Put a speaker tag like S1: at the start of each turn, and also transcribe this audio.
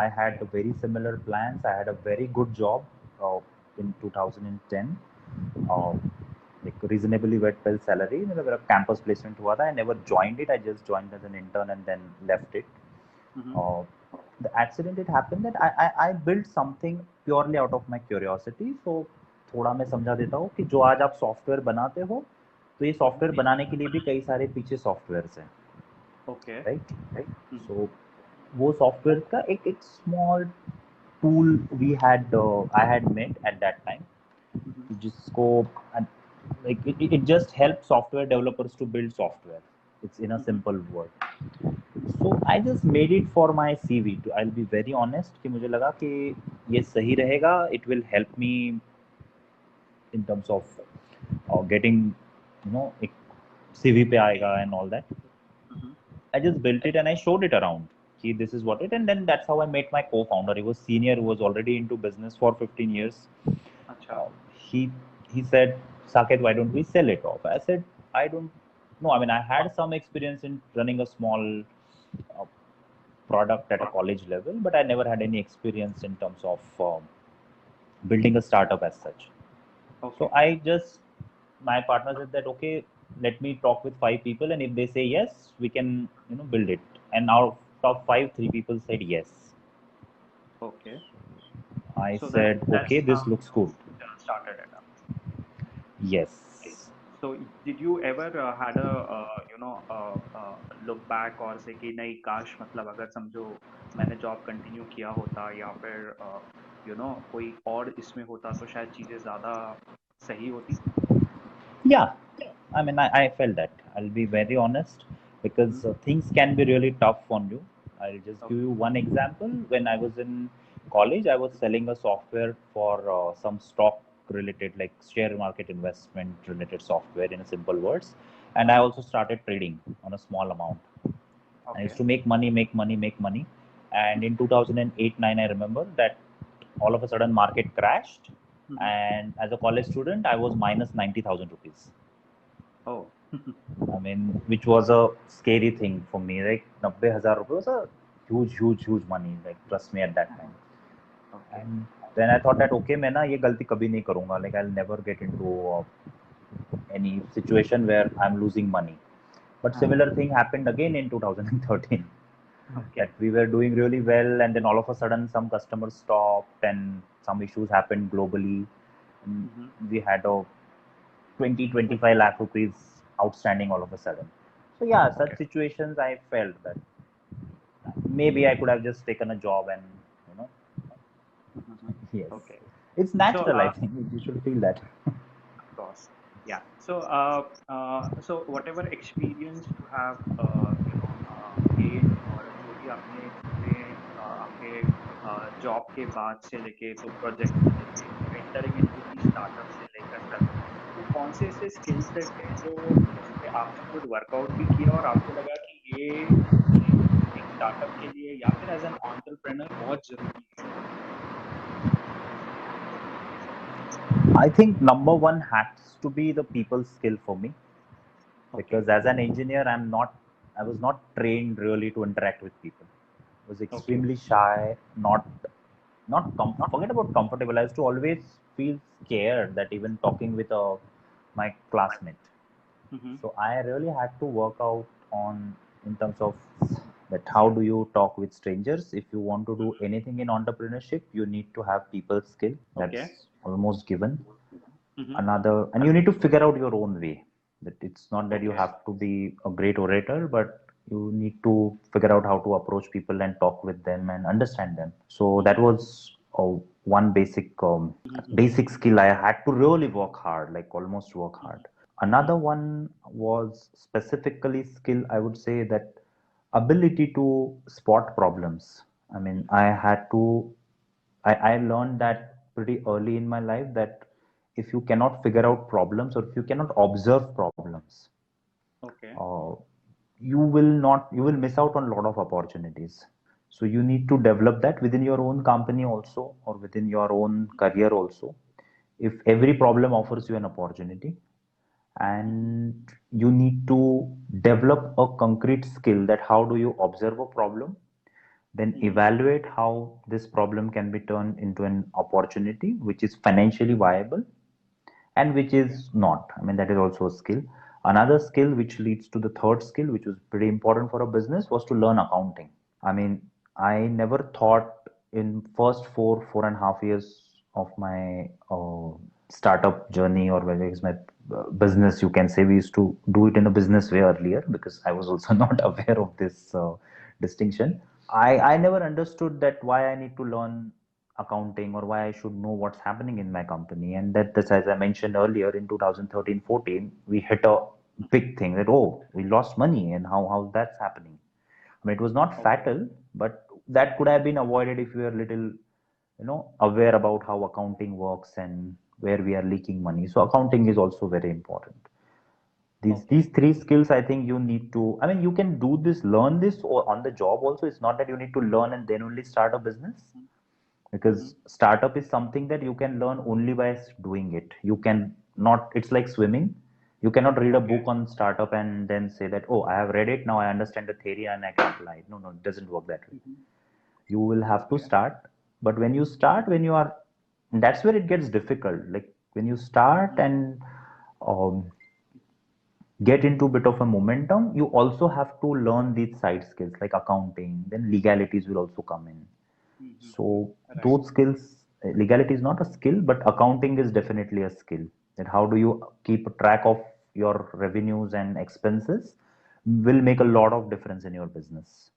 S1: I had very similar plans. I had a very good job in 2010. Uh, like reasonably well salary. मेरा campus placement हुआ था. I never joined it. I just joined as an intern and then left it. Uh, the accident it happened that I built something purely out of my curiosity. So थोड़ा मैं समझा देता हूँ कि जो आज आप सॉफ्टवेयर बनाते हो तो ये सॉफ्टवेयर बनाने के लिए भी कई सारे पीछे सॉफ्टवेयर्स हैं.
S2: Okay.
S1: राइट. सो वो सॉफ्टवेयर का एक small tool we had I had made at that time जिसको like it just helps software developers to build software. It's in a simple word. So I just made it for my CV. I'll be very honest कि मुझे लगा कि ये सही रहेगा. It will help me in terms of getting एक CV पे आएगा and all that. I just built it and I showed it around. This is what it, and then that's how I met my co-founder. He was senior, who was already into business for 15 years. He said, Saket, why don't we sell it off? I said, I don't know. I mean, I had some experience in running a small product at a college level, but I never had any experience in terms of building a startup as such. So my partner said that, okay, let me talk with 5 people, and if they say yes, we can build it. And out of 5, 3 people said yes.
S2: Okay.
S1: I said, okay, this looks good.
S2: Started it up.
S1: Yes.
S2: So did you ever had a look back और से कि नहीं काश मतलब अगर समझो मैंने job continue किया होता या फिर कोई और इसमें होता तो शायद चीजें ज्यादा सही होती?
S1: Yeah, I mean, I felt that. I'll be very honest because things can be really tough on you. I'll just give you one example. When I was in college, I was selling a software for some stock related, like share market investment related software in simple words. And I also started trading on a small amount. I used to make money. And in 2008-9, I remember that all of a sudden market crashed. And as a college student, I was minus 90,000 rupees.
S2: Oh.
S1: I mean, which was a scary thing for me. Like 90,000 rupees was a huge money. Like trust me at that time. And then I thought that okay, मैं ना ये गलती कभी नहीं करूँगा. Like I'll never get into any situation where I'm losing money. But similar thing happened again in 2013. That we were doing really well, and then all of a sudden some customers stopped and some issues happened globally. We had a 20-25 lakh rupees outstanding all of a sudden. So yeah, such situations I felt that maybe I could have just taken a job and yes.
S2: Okay.
S1: It's natural. So, I think you should feel that.
S2: Of course. Yeah. So so whatever experience you have gained और जो भी आपने चीजें आपके job के बाद से लेके तो प्रोजेक्ट से लेके एंटरिंग इनटू दी स्टार्टअप से लेकर तक तो कौन से ऐसे स्किल सेट हैं जो जिस पे आपने खुद वर्कआउट भी किया और आपको लगा कि ये एक स्टार्टअप के लिए या फिर एज एन एंटरप्रेन्योर बहुत जरूरी है?
S1: I think number one has to be the people skill for me, because as an engineer, I was not trained really to interact with people. I was extremely shy, not forget about comfortable. I used to always feel scared that even talking with my classmate. So I really had to work out on in terms of that how do you talk with strangers. If you want to do anything in entrepreneurship, you need to have people skill. That's almost given. Another, and you need to figure out your own way. That it's not that you have to be a great orator, but you need to figure out how to approach people and talk with them and understand them. So that was one basic skill I had to really work hard, like almost work hard. Another one was specifically skill, I would say, that ability to spot problems. I mean, I learned that pretty early in my life that if you cannot figure out problems or if you cannot observe problems, you will miss out on a lot of opportunities. So you need to develop that within your own company also, or within your own career also. If every problem offers you an opportunity, and you need to develop a concrete skill that how do you observe a problem, then evaluate how this problem can be turned into an opportunity which is financially viable and which
S2: Okay.
S1: is not. I mean, that is also a skill. Another skill which leads to the third skill, which was pretty important for a business, was to learn accounting. I mean, I never thought in first 4.5 years of my startup journey, or whether it's my business, you can say, we used to do it in a business way earlier because I was also not aware of this distinction. I never understood that why I need to learn accounting or why I should know what's happening in my company. And that's, as I mentioned earlier, in 2013-14, we hit a big thing that, oh, we lost money, and how that's happening. I mean, it was not
S2: Okay.
S1: fatal, but that could have been avoided if we were little, aware about how accounting works and where we are leaking money. So accounting is also very important.
S2: Okay.
S1: These three skills, I think you need to. I mean, you can do this, learn this, or on the job also. It's not that you need to learn and then only start a business,
S2: Mm-hmm.
S1: because startup is something that you can learn only by doing it. You can not. It's like swimming. You cannot read a
S2: Okay.
S1: book on startup and then say that, oh, I have read it, now I understand the theory and I can apply it. No, no, it doesn't work that way.
S2: Mm-hmm.
S1: You will have to
S2: Okay.
S1: start, but when you start, when you are, that's where it gets difficult. Like when you start and um, get into a bit of a momentum, you also have to learn these side skills like accounting, then legalities will also come in.
S2: Mm-hmm.
S1: So
S2: Right.
S1: those skills, legality is not a skill, but accounting is definitely a skill. That how do you keep a track of your revenues and expenses will make a lot of difference in your business.